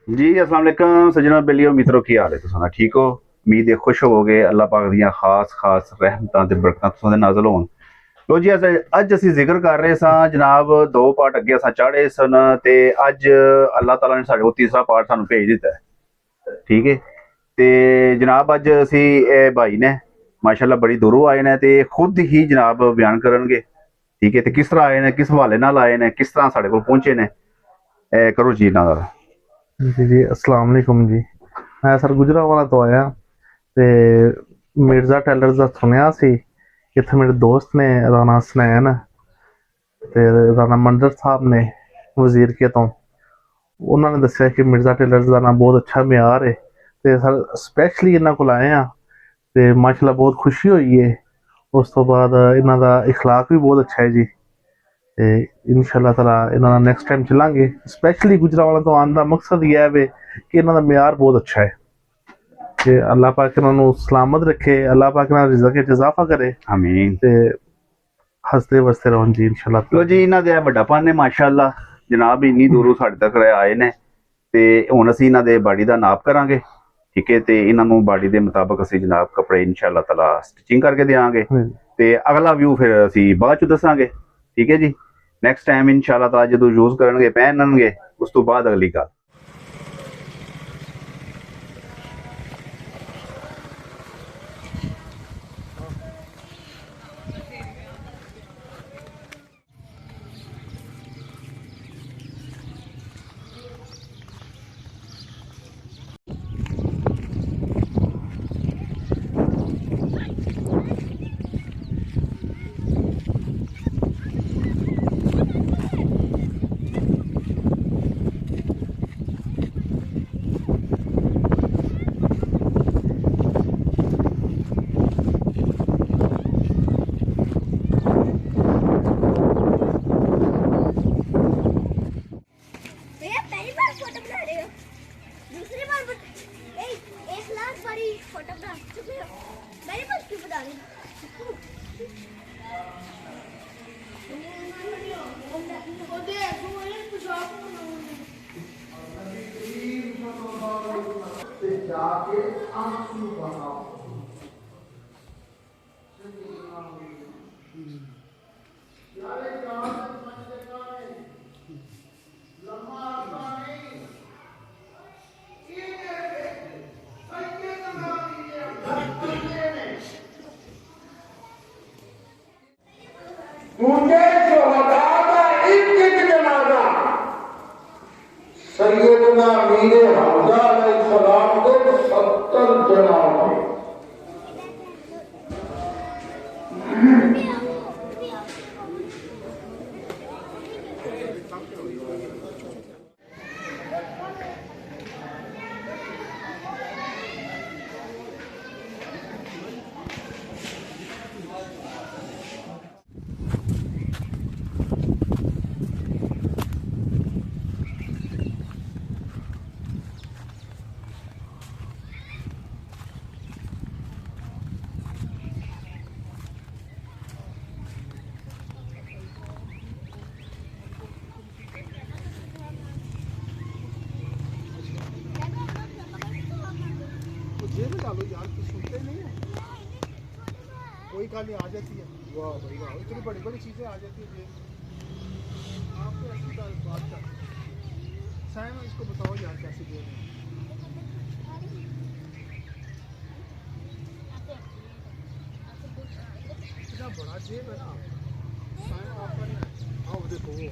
जी अस्सलाम वालेकुम सजना बेलियो मित्रों की हाल है तुसां ठीक हो। उम्मीद है खुश होवोगे। अल्लाह पाक दियां खास खास रहमतां ते बरकतां तुसां दे नाज़िल होण। लो जी अज असीं जिक्र कर रहे सां जनाब दो पार्ट अगे असां चाढ़े सन ते अज अल्लाह ताला ने साडे कोल तीसरा पार्ट सानूं भेज दित्ता है। ठीक है ते जनाब अज असीं भाई ने माशाअल्लाह बड़ी दूरों आए ने ते खुद ही जनाब बयान करनगे। ठीक है ते किस तरह आए ने किस हवाले नाल आए ने किस तरह साडे कोल पहुंचे ने करो जी इन्हां दा। जी जी अस्सलाम वालेकुम जी। मैं सर गुजरांवाला तो आया ते मिर्ज़ा टेलर्स ਦਾ ਸੁਣਿਆ ਸੀ। ਇੱਥੇ ਮੇਰੇ ਦੋਸਤ ਨੇ ਰਾਣਾ ਹਸਨੈਨ ਤੇ ਰਾਣਾ ਮੰਡਰ ਸਾਹਿਬ ਨੇ ਵਜ਼ੀਰਕੇ ਤੋਂ ਉਹਨਾਂ ਨੇ ਦੱਸਿਆ ਕਿ ਮਿਰਜ਼ਾ ਟੇਲਰਸ ਦਾ ਨਾ ਬਹੁਤ ਅੱਛਾ ਮਿਆਰ ਹੈ ਤੇ ਸਰ ਸਪੈਸ਼ਲੀ ਇਹਨਾਂ ਕੋਲ ਆਏ ਆ ਤੇ ਮਾਸ਼ਾਅੱਲਾ ਬਹੁਤ ਖੁਸ਼ੀ ਹੋਈ ਹੈ। ਉਸ ਤੋਂ ਬਾਅਦ ਇਹਨਾਂ ਦਾ اخلاق ਵੀ ਬਹੁਤ ਅੱਛਾ ਹੈ ਜੀ ਤੇ ਇਨਸ਼ਾਅੱਲਾ ਤਾਲਾ ਇਹਨਾਂ ਦਾ ਨੈਕਸਟ ਟਾਈਮ ਚੱਲਾਂਗੇ। ਸਪੈਸ਼ਲੀ ਗੁਜਰਾਂਵਾਲਾ ਤੋਂ ਆਉਣ ਦਾ ਮਕਸਦ ਇਹ ਹੈ ਵੇ ਕਿ ਇਹਨਾਂ ਦਾ ਮਿਆਰ ਬਹੁਤ ਅੱਛਾ ਹੈ ਕਿ अल्लाह पाक इन्होंने सलामत रखे, अल्लाह पाक इन्होंने रिज़्क़ च इज़ाफ़ा करे आमीन। ते हसते वसते रहन जी इंशाअल्लाह लो ताला। जी इन्हां दे वड्डापन ने माशाअल्लाह जनाब इन्नी दूरों साडे तक आए ने ते हुण असीं इन्हां दे बाडी दा नाप करांगे। ठीक है ते इन्हां नूं बाडी दे मुताबिक असीं जनाब कपड़े इंशाअल्लाह ताला स्टिचिंग करके देंगे ते अगला व्यू फिर असीं बाद च दसांगे। ठीक है जी नैक्सट टाइम इंशाअल्लाह ताला जदों यूज़ करनगे पहनणगे उस तो बाद अगली गल। भैया पहली बार फोटो बना रहे हो दूसरी बार एक लाख बारी फोटो बना चुके हो पहली बार क्यों बना रहे मुझे शोहदा का एक जनाजा सैयदना मीर हमजा अलैहिस्सलाम के 70 जनाजे जेब में डालो यार कुछ सुनते नहीं है। कोई गाली आ जाती है। वाह भाई वाह इतनी बड़ी बड़ी चीजें आ जाती है जेब में। आपको ऐसी बात कर साइम इसको बताओ यार कैसे जेब में इतना बड़ा जेब है ना साइम आपका नहीं। आओ देखो वो